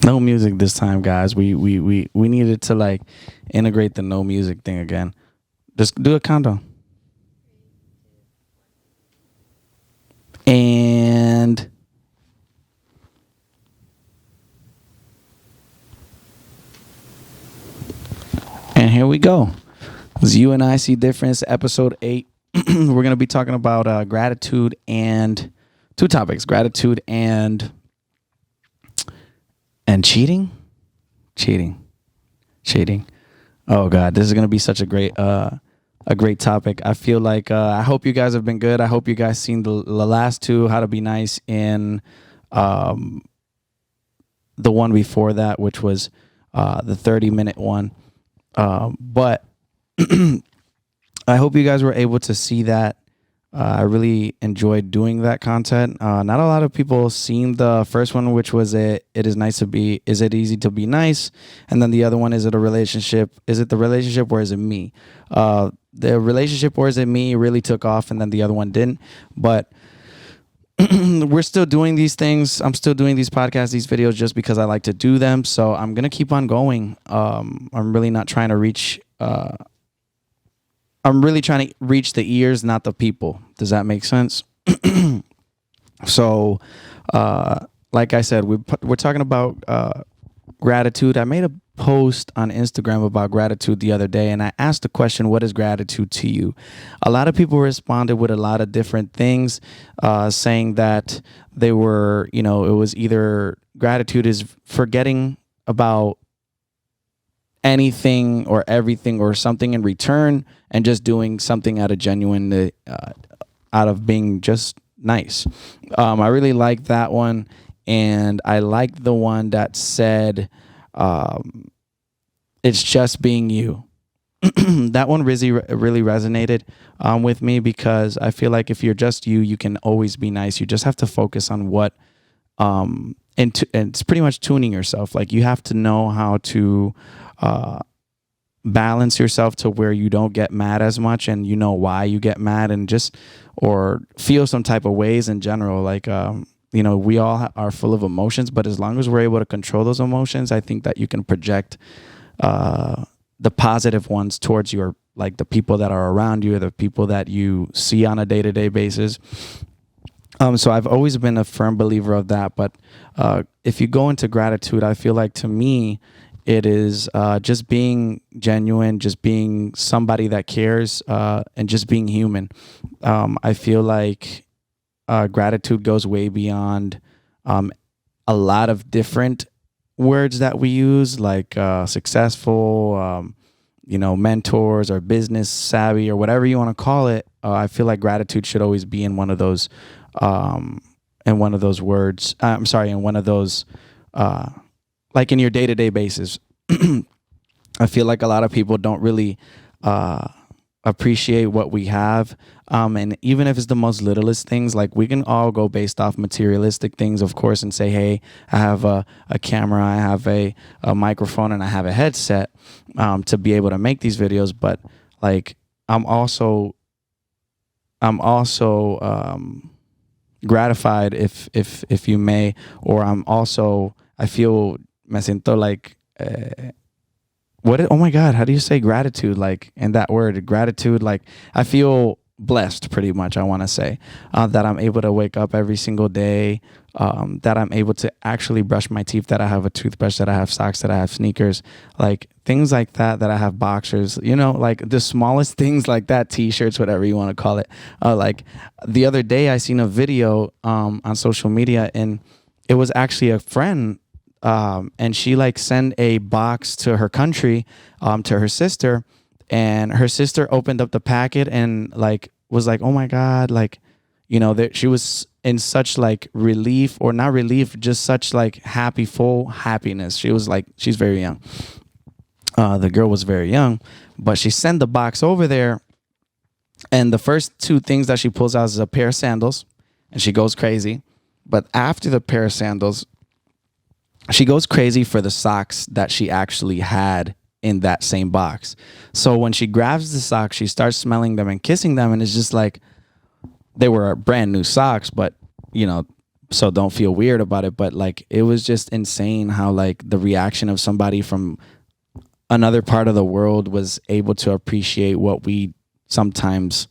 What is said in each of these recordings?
No music this time, guys. We needed to like integrate the no music thing again. Just do a countdown. And here we go. It's You and I See Difference, episode 8. We're going to be talking about gratitude and two topics: gratitude and cheating. Cheating. Oh God, this is going to be such a great topic. I feel like I hope you guys have been good. I hope you guys seen the last two, How to Be Nice, and the one before that, which was the 30-minute one. But I hope you guys were able to see that. I really enjoyed doing that content. Not a lot of people seen the first one, which was Is it easy to be nice? And then the other one, Is it a relationship? Is it the relationship or is it me? The relationship or is it me really took off, and then the other one didn't. But we're still doing these things. I'm still doing these podcasts, these videos, just because I like to do them. So I'm gonna keep on going. I'm really not trying to reach. I'm really trying to reach the ears, not the people. Does that make sense? So, like I said, we're talking about gratitude. I made a post on Instagram about gratitude the other day, and I asked the question, what is gratitude to you? A lot of people responded with a lot of different things, saying that they were, it was either gratitude is forgetting about anything or everything or something in return and just doing something out of genuine, out of being just nice. I really like that one. And I like the one that said, it's just being you. That one really resonated with me, because I feel like if you're just you, you can always be nice. You just have to focus on what, and it's pretty much tuning yourself. Like, you have to know how to balance yourself to where you don't get mad as much, and you know why you get mad, and just, or feel some type of ways in general. Like, we all are full of emotions, but as long as we're able to control those emotions, I think that you can project the positive ones towards the people that are around you, or the people that you see on a day-to-day basis. So I've always been a firm believer of that. But if you go into gratitude, I feel like, to me, it is just being genuine, just being somebody that cares, and just being human. I feel like gratitude goes way beyond a lot of different words that we use, like successful, mentors, or business savvy, or whatever you want to call it. I feel like gratitude should always be in one of those, words. In one of those, like in your day-to-day basis. I feel like a lot of people don't really appreciate what we have. And even if it's the most littlest things, like, we can all go based off materialistic things, of course, and say, hey, I have a camera, I have a microphone, and I have a headset to be able to make these videos. But like, I'm also gratified, if you may, or I feel me siento like, oh my God, how do you say gratitude? Like, in that word, gratitude, like, I feel blessed, pretty much, I want to say, that I'm able to wake up every single day, that I'm able to actually brush my teeth, that I have a toothbrush, that I have socks, that I have sneakers, like things like that I have boxers, like the smallest things like that, t-shirts, whatever you want to call it. Like, the other day I seen a video on social media, and it was actually a friend, and she like sent a box to her country, to her sister, and her sister opened up the packet and like was like, oh my God, like, that she was in such like relief, or not relief, just such like full happiness. She was like, she's very young. The girl was very young, but she sent the box over there, and the first two things that she pulls out is a pair of sandals, and she goes crazy. But after the pair of sandals, she goes crazy for the socks that she actually had in that same box. So when she grabs the socks, she starts smelling them and kissing them, and it's just like, they were brand new socks, but So don't feel weird about it. But like, it was just insane how like the reaction of somebody from another part of the world was able to appreciate what we sometimes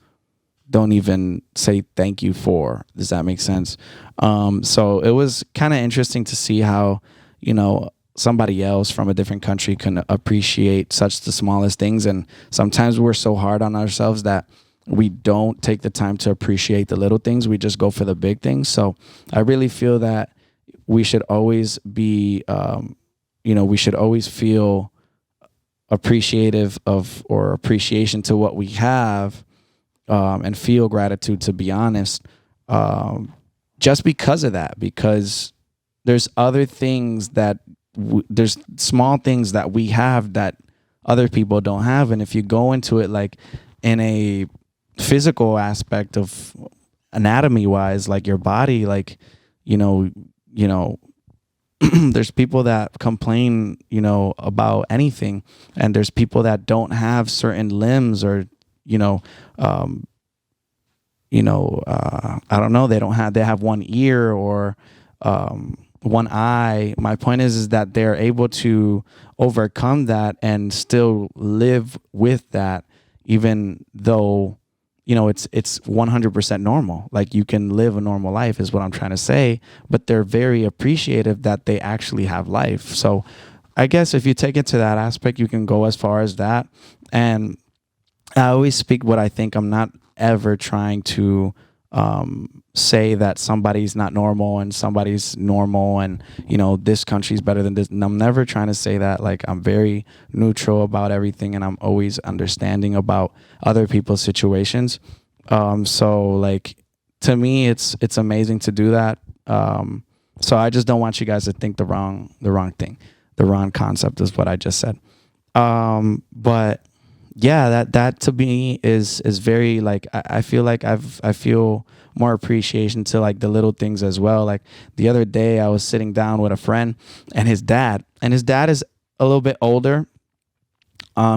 don't even say thank you for. Does that make sense? So it was kind of interesting to see how, somebody else from a different country can appreciate such the smallest things. And sometimes we're so hard on ourselves that we don't take the time to appreciate the little things. We just go for the big things. So I really feel that we should always be, we should always feel appreciative of, or appreciation to what we have, and feel gratitude, to be honest, just because of that, because there's other things that there's small things that we have that other people don't have. And if you go into it like in a physical aspect of anatomy wise, like your body, like, there's people that complain, about anything, and there's people that don't have certain limbs, or, I don't know, they have one ear, or, one eye. My point is that they're able to overcome that and still live with that, even though, it's 100% normal. Like, you can live a normal life is what I'm trying to say, but they're very appreciative that they actually have life. So I guess if you take it to that aspect, you can go as far as that. And I always speak what I think. I'm not ever trying to say that somebody's not normal and somebody's normal, and this country's better than this. And I'm never trying to say that. Like, I'm very neutral about everything, and I'm always understanding about other people's situations. So like, to me, it's amazing to do that. So I just don't want you guys to think the wrong thing. The wrong concept is what I just said. But yeah, that to me is very, like, I feel like I feel more appreciation to like the little things as well. Like, the other day I was sitting down with a friend and his dad is a little bit older.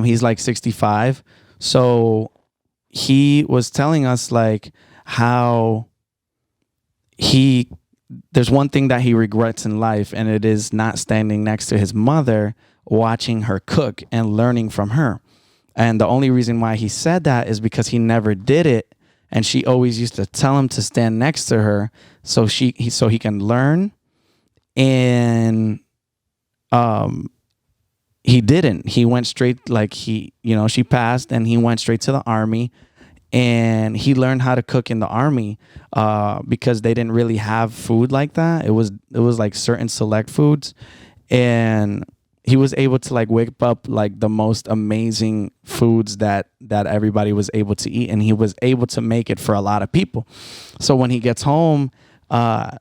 He's like 65. So he was telling us like how there's one thing that he regrets in life, and it is not standing next to his mother, watching her cook and learning from her. And the only reason why he said that is because he never did it, and she always used to tell him to stand next to her so he can learn. And he didn't. He went straight, like, she passed and he went straight to the army, and he learned how to cook in the army because they didn't really have food like that. It was like certain select foods, and he was able to like whip up like the most amazing foods that everybody was able to eat, and he was able to make it for a lot of people. So when he gets home, when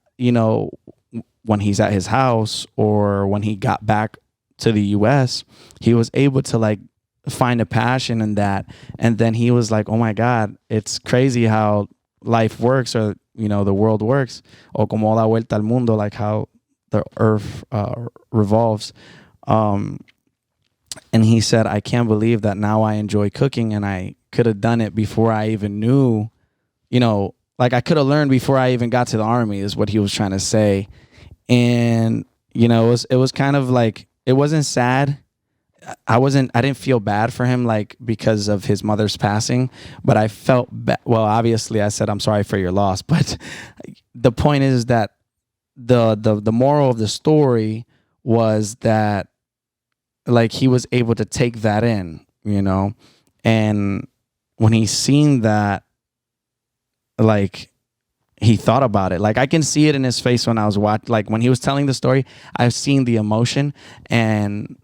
he's at his house, or when he got back to the US, he was able to like find a passion in that. And then he was like, oh my God, it's crazy how life works, or, the world works, o como da vuelta al mundo, like how the earth revolves. And he said, I can't believe that now I enjoy cooking, and I could have done it before I even knew, like I could have learned before I even got to the army, is what he was trying to say. And, it was kind of like, it wasn't sad. I didn't feel bad for him, like, because of his mother's passing, but I felt well, obviously I said, I'm sorry for your loss. But the point is that the moral of the story was that, like, he was able to take that in, and when he seen that, like, he thought about it. Like, I can see it in his face when I was watching, like, when he was telling the story, I've seen the emotion, and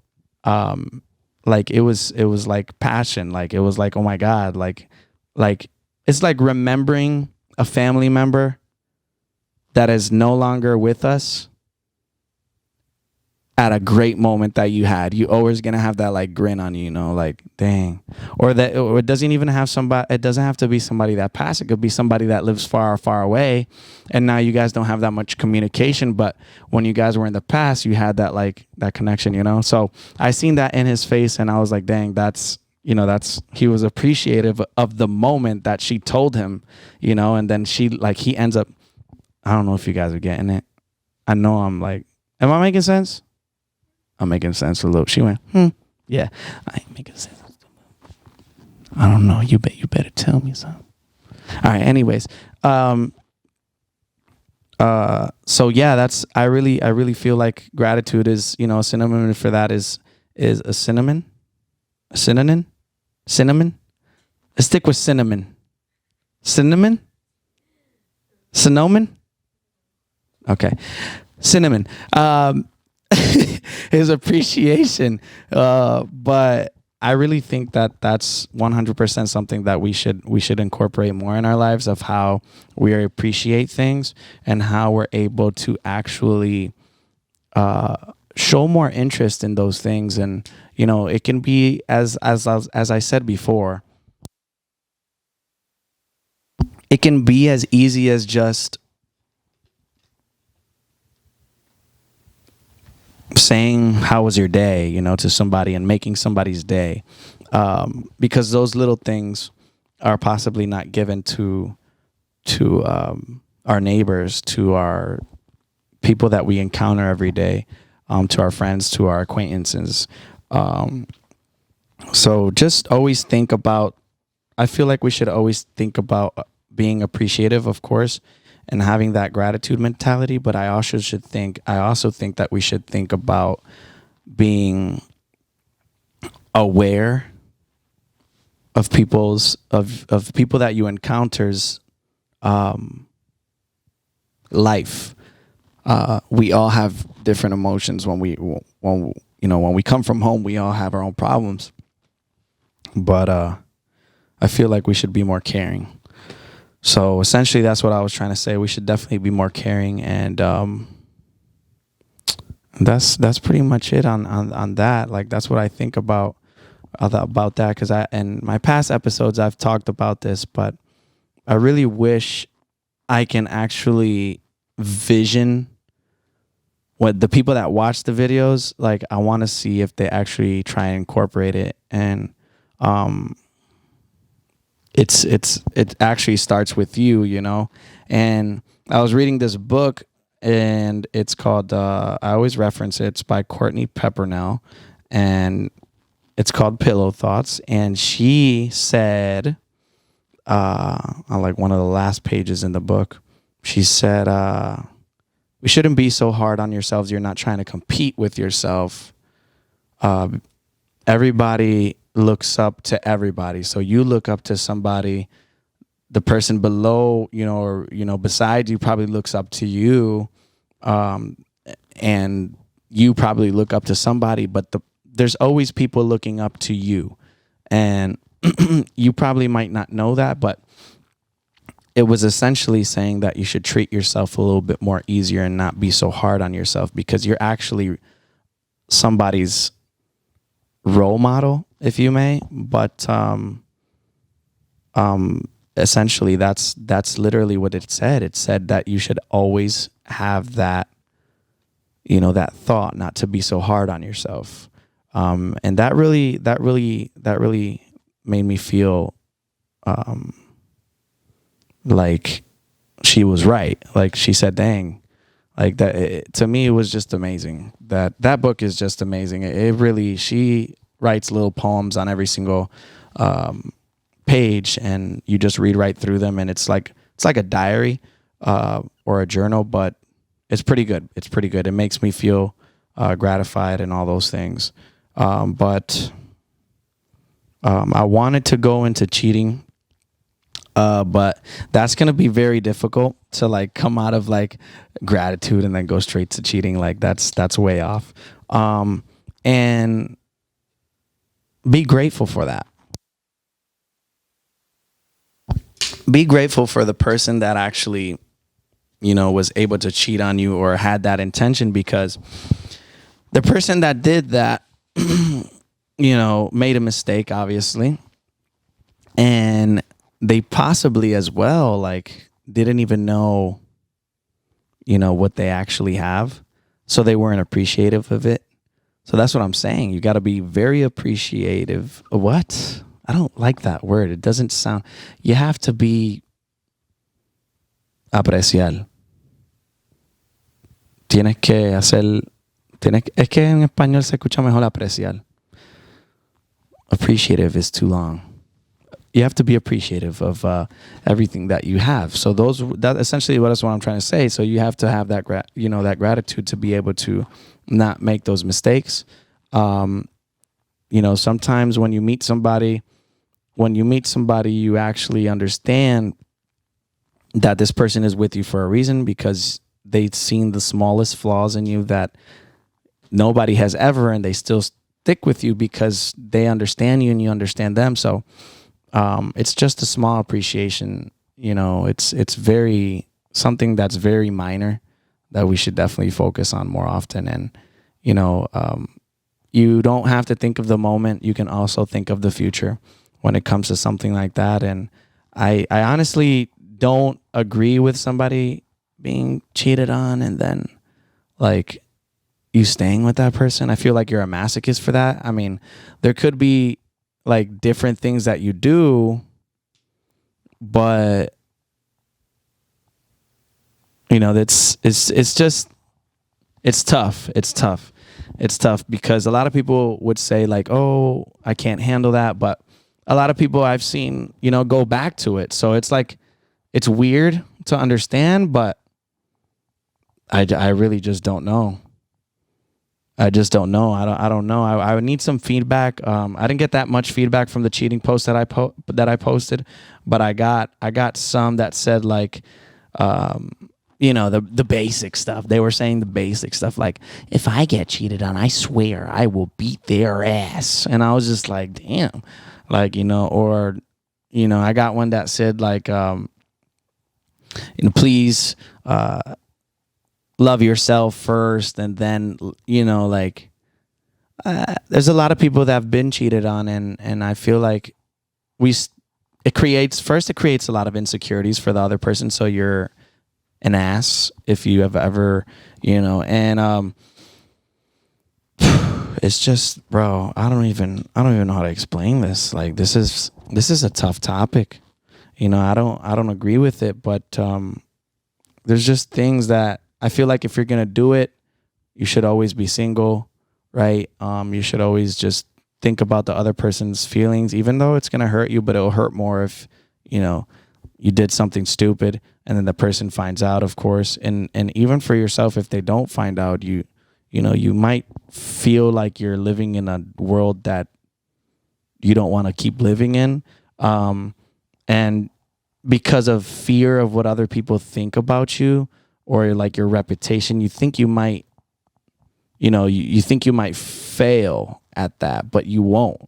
like, it was like passion. Like, it was like, oh my God, like it's like remembering a family member that is no longer with us at a great moment that you had. You always gonna have that like grin on you, like, dang. Or it doesn't even have somebody, it doesn't have to be somebody that passed. It could be somebody that lives far, far away, and now you guys don't have that much communication, but when you guys were in the past, you had that, like, that connection, So I seen that in his face, and I was like, dang, that's he was appreciative of the moment that she told him, and then he ends up I don't know if you guys are getting it. I know I'm like, am I making sense? I'm making sense a little. She went, yeah, I ain't making sense. I don't know. You better tell me something. All right. Anyways, so yeah, I really feel like gratitude is, a synonym for that is a cinnamon, a cinnamon. Let's stick with cinnamon. Cinnamon. Okay, cinnamon. Is appreciation, but I really think that that's 100% something that we should incorporate more in our lives, of how we appreciate things and how we're able to actually show more interest in those things. And it can be, as I said before, it can be as easy as just saying how was your day, to somebody, and making somebody's day, because those little things are possibly not given to our neighbors, to our people that we encounter every day, to our friends, to our acquaintances. So just always think about, I feel like we should always think about being appreciative, of course, and having that gratitude mentality. But I also think that we should think about being aware of people that you encounter's life. We all have different emotions when we come from home. We all have our own problems, but I feel like we should be more caring. So essentially, that's what I was trying to say. We should definitely be more caring, and that's pretty much it on that. Like, that's what I think about that, because in my past episodes I've talked about this, but I really wish I can actually vision what the people that watch the videos, like, I want to see if they actually try and incorporate it. And it actually starts with you. And I was reading this book, and it's called I always reference it. It's by Courtney Peppernell, and it's called Pillow Thoughts. And she said, on like one of the last pages in the book, she said, we shouldn't be so hard on yourselves. You're not trying to compete with yourself. Everybody looks up to everybody. So you look up to somebody, the person below, or, beside you probably looks up to you. And you probably look up to somebody, but there's always people looking up to you. And you probably might not know that, but it was essentially saying that you should treat yourself a little bit more easier and not be so hard on yourself, because you're actually somebody's role model, if you may. But essentially that's literally what it said. It said that you should always have that, that thought, not to be so hard on yourself. And that really made me feel like she was right. Like, she said, dang, like that. To me, it was just amazing. That book is just amazing. It really, she writes little poems on every single page, and you just read right through them. And it's like a diary or a journal, but it's pretty good. It makes me feel gratified and all those things. But I wanted to go into cheating, but that's going to be very difficult to, like, come out of, like, gratitude and then go straight to cheating. Like, that's way off. And be grateful for that. Be grateful for the person that actually, was able to cheat on you or had that intention, because the person that did that, made a mistake, obviously. And they possibly as well, like, didn't even know, what they actually have. So they weren't appreciative of it. So that's what I'm saying. You got to be very appreciative. What? I don't like that word. It doesn't sound, you have to be apreciar. tienes que hacer, es que en español se escucha mejor apreciar. Appreciative is too long. You have to be appreciative of everything that you have. So that essentially what is what I'm trying to say. So you have to have that that gratitude to be able to not make those mistakes. Sometimes when you meet somebody, you actually understand that this person is with you for a reason because they've seen the smallest flaws in you that nobody has ever, and they still stick with you because they understand you and you understand them. So it's just a small appreciation. It's very something that's very minor that we should definitely focus on more often. And you don't have to think of the moment. You can also think of the future when it comes to something like that. And I honestly don't agree with somebody being cheated on and then like you staying with that person. I feel like you're a masochist for that. I mean, there could be like different things that you do, but it's tough. It's tough because a lot of people would say like, oh, I can't handle that. But a lot of people I've seen, go back to it. So it's like, it's weird to understand, but I really just don't know. I just don't know. I don't know. I would need some feedback. I didn't get that much feedback from the cheating post that I posted, but I got some that said like, the basic stuff. They were saying the basic stuff like, if I get cheated on, I swear I will beat their ass. And I was just like, damn, like or I got one that said like, please. Love yourself first, and then there's a lot of people that have been cheated on, and I feel like it creates a lot of insecurities for the other person. So you're an ass if you have ever and it's just, bro, I don't even know how to explain this. Like this is a tough topic. I don't agree with it, but there's just things that I feel like if you're going to do it, you should always be single, right? You should always just think about the other person's feelings, even though it's going to hurt you, but it'll hurt more if, you did something stupid and then the person finds out, of course. And even for yourself, if they don't find out, you might feel like you're living in a world that you don't want to keep living in. And because of fear of what other people think about you, or like your reputation, you think you might, you think you might fail at that, but you won't.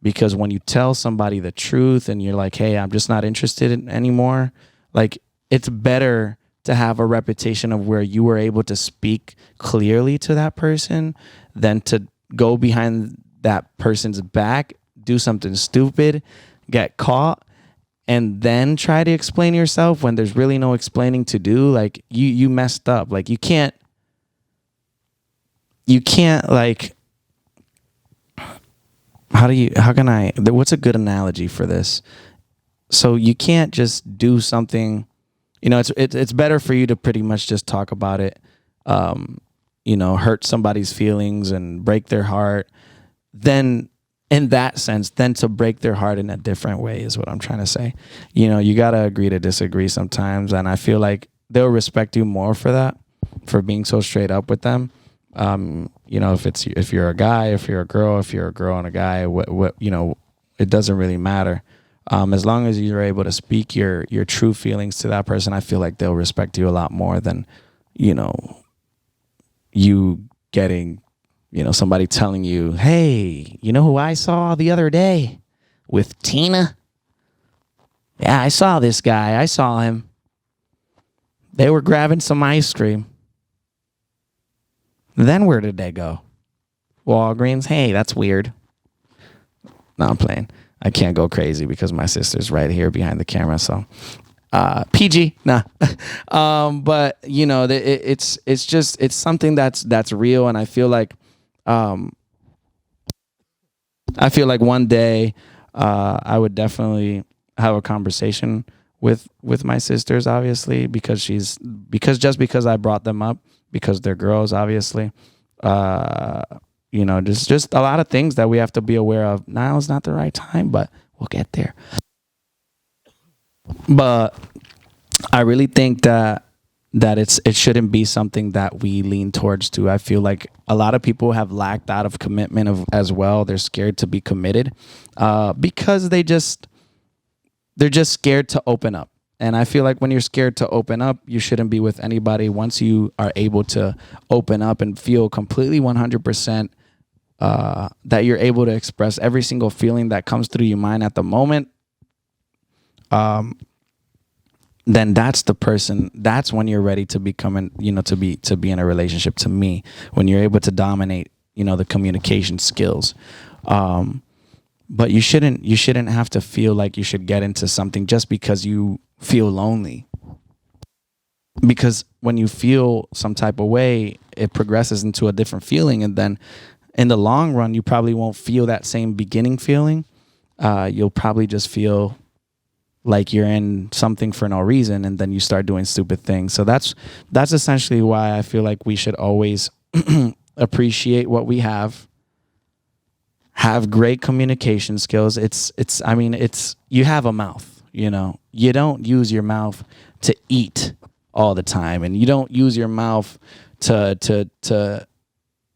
Because when you tell somebody the truth and you're like, hey, I'm just not interested in anymore, like it's better to have a reputation of where you were able to speak clearly to that person than to go behind that person's back, do something stupid, get caught, and then try to explain yourself when there's really no explaining to do. Like you messed up. Like you can't like, what's a good analogy for this? So you can't just do something, it's better for you to pretty much just talk about it, hurt somebody's feelings and break their heart, then in that sense, then to break their heart in a different way is what I'm trying to say. You got to agree to disagree sometimes. And I feel like they'll respect you more for that, for being so straight up with them. If you're a guy, if you're a girl and a guy, it doesn't really matter. As long as you're able to speak your true feelings to that person, I feel like they'll respect you a lot more than, you getting, somebody telling you, hey, you know who I saw the other day with Tina? Yeah, I saw this guy. I saw him. They were grabbing some ice cream. Then where did they go? Walgreens? Hey, that's weird. No, I'm playing. I can't go crazy because my sister's right here behind the camera. So PG, nah. But it's something that's real, and I feel like one day I would definitely have a conversation with my sisters, obviously, because I brought them up, because they're girls, obviously. Uh, just a lot of things that we have to be aware of. Now is not the right time, but we'll get there. But I really think that it shouldn't be something that we lean towards to. I feel like a lot of people have lacked out of commitment as well. They're scared to be committed, because they're just scared to open up. And I feel like when you're scared to open up, you shouldn't be with anybody. Once you are able to open up and feel completely 100%, that you're able to express every single feeling that comes through your mind at the moment, then that's the person. That's when you're ready to become, to be in a relationship. To me, when you're able to dominate, the communication skills. But you shouldn't have to feel like you should get into something just because you feel lonely. Because when you feel some type of way, it progresses into a different feeling, and then in the long run, you probably won't feel that same beginning feeling. You'll probably just feel like you're in something for no reason, and then you start doing stupid things. So that's essentially why I feel like we should always appreciate what we have great communication skills. It's you have a mouth, you don't use your mouth to eat all the time, and you don't use your mouth to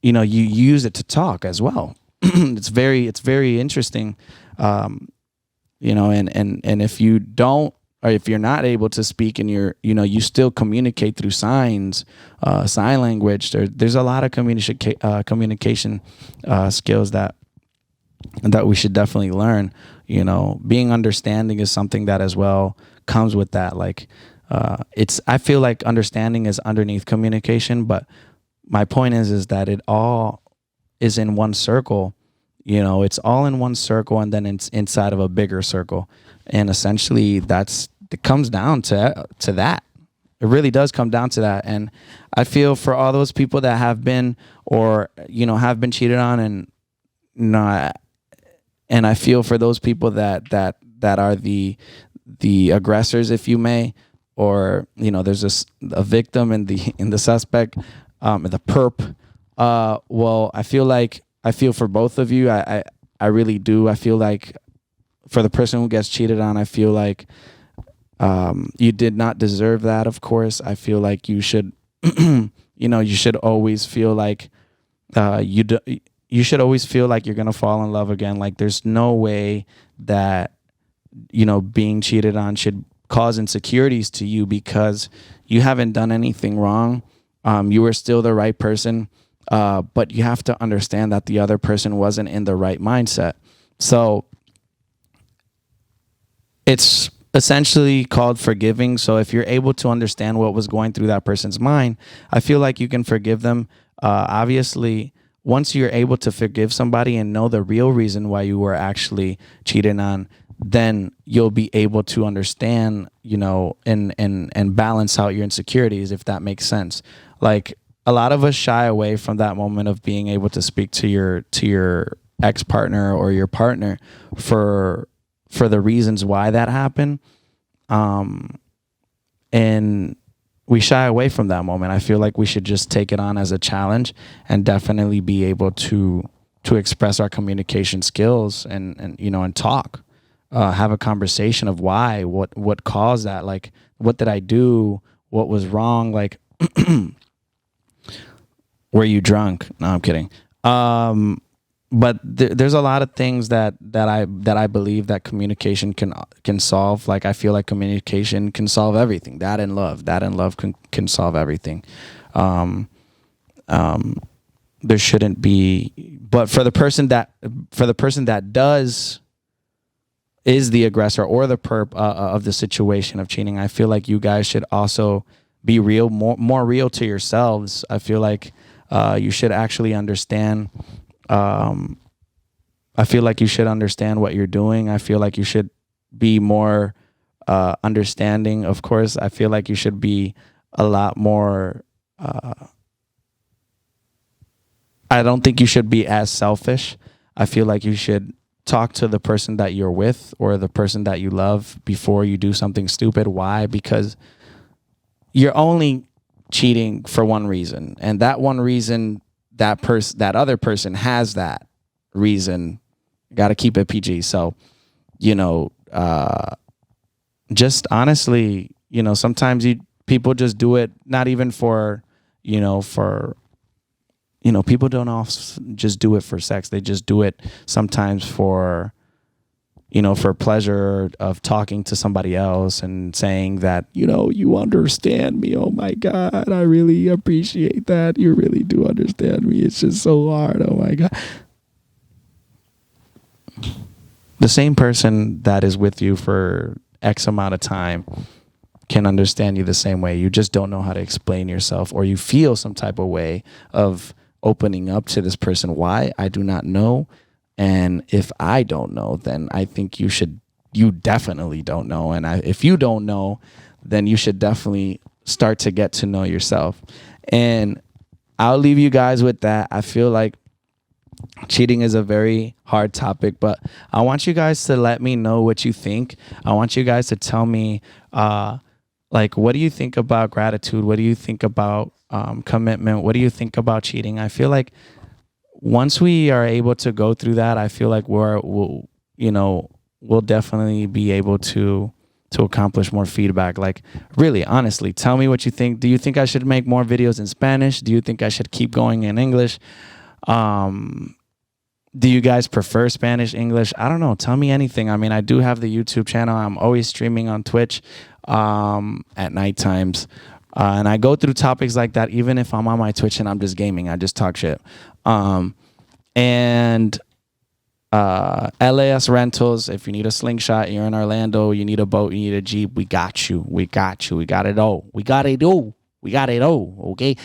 you use it to talk as well. It's very interesting. And if you don't, or if you're not able to speak, and you still communicate through signs, sign language. There's a lot of communication skills that we should definitely learn. Being understanding is something that as well comes with that. Like, I feel like understanding is underneath communication, but my point is that it all is in one circle. It's all in one circle, and then it's inside of a bigger circle. And essentially it comes down to that. It really does come down to that. And I feel for all those people that have been, or, have been cheated on, and, and I feel for those people that are the aggressors, if you may, or, there's a victim and the suspect, the perp. Well, I feel for both of you. I really do. I feel like for the person who gets cheated on, I feel like you did not deserve that. Of course, I feel like you should, you should always feel like you should always feel like you're gonna fall in love again. Like, there's no way that being cheated on should cause insecurities to you, because you haven't done anything wrong. You were still the right person. But you have to understand that the other person wasn't in the right mindset. So it's essentially called forgiving. So if you're able to understand what was going through that person's mind, I feel like you can forgive them. Obviously, once you're able to forgive somebody and know the real reason why you were actually cheated on, then you'll be able to understand, and balance out your insecurities, if that makes sense. Like, a lot of us shy away from that moment of being able to speak to your ex-partner or your partner for the reasons why that happened. And we shy away from that moment. I feel like we should just take it on as a challenge, and definitely be able to express our communication skills, and talk, have a conversation of why, what caused that, like, what did I do, what was wrong, like, were you drunk? No, I'm kidding. But there's a lot of things that I believe that communication can solve. Like, I feel like communication can solve everything. That and love can solve everything. There shouldn't be, but for the person that is the aggressor or the perp of the situation of cheating, I feel like you guys should also be real, more real to yourselves. I feel like you should actually understand. I feel like you should understand what you're doing. I feel like you should be more understanding. Of course, I feel like you should be a lot more. I don't think you should be as selfish. I feel like you should talk to the person that you're with or the person that you love before you do something stupid. Why? Because you're only cheating for one reason, and that one reason, that other person has that reason. Got to keep it PG. So, just honestly, sometimes people just do it not even for, people don't just do it for sex. They just do it sometimes for, for pleasure of talking to somebody else and saying that, you understand me. Oh my God, I really appreciate that. You really do understand me. It's just so hard. Oh my God. The same person that is with you for X amount of time can understand you the same way. You just don't know how to explain yourself, or you feel some type of way of opening up to this person. Why? I do not know. And if I don't know, then I think you definitely don't know. And if you don't know, then you should definitely start to get to know yourself. And I'll leave you guys with that. I feel like cheating is a very hard topic, but I want you guys to let me know what you think. I want you guys to tell me, what do you think about gratitude? What do you think about commitment? What do you think about cheating? I feel like once we are able to go through that, I feel like we'll definitely be able to accomplish more feedback. Like, really, honestly, tell me what you think. Do you think I should make more videos in Spanish? Do you think I should keep going in English? Do you guys prefer Spanish, English? I don't know. Tell me anything. I mean, I do have the YouTube channel. I'm always streaming on Twitch at night times. And I go through topics like that, even if I'm on my Twitch and I'm just gaming. I just talk shit. LAS Rentals, if you need a slingshot, you're in Orlando, you need a boat, you need a Jeep, we got you. We got you. We got it all. We got it all. We got it all. Okay?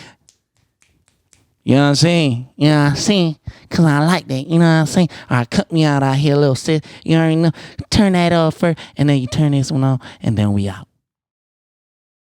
You know what I'm saying? You know what I'm saying? Because I like that. You know what I'm saying? All right, cut me out here, little sis. You already know. Turn that off first, and then you turn this one on, and then we out.